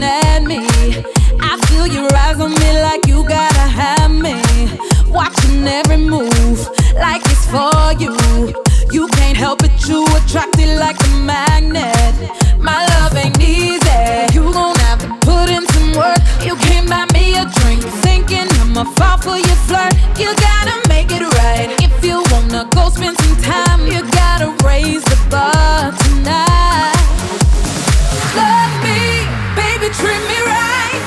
at me. I feel your eyes on me like you gotta have me. Watching every move like it's for you. You can't help it, you attracted like a magnet. My love ain't easy, you gon' have to put in some work. You can't buy me a drink, thinking I'ma fall for your flirt. You gotta make it right, if you wanna go spend some time. You gotta raise the bar tonight. Love me, baby, treat me right.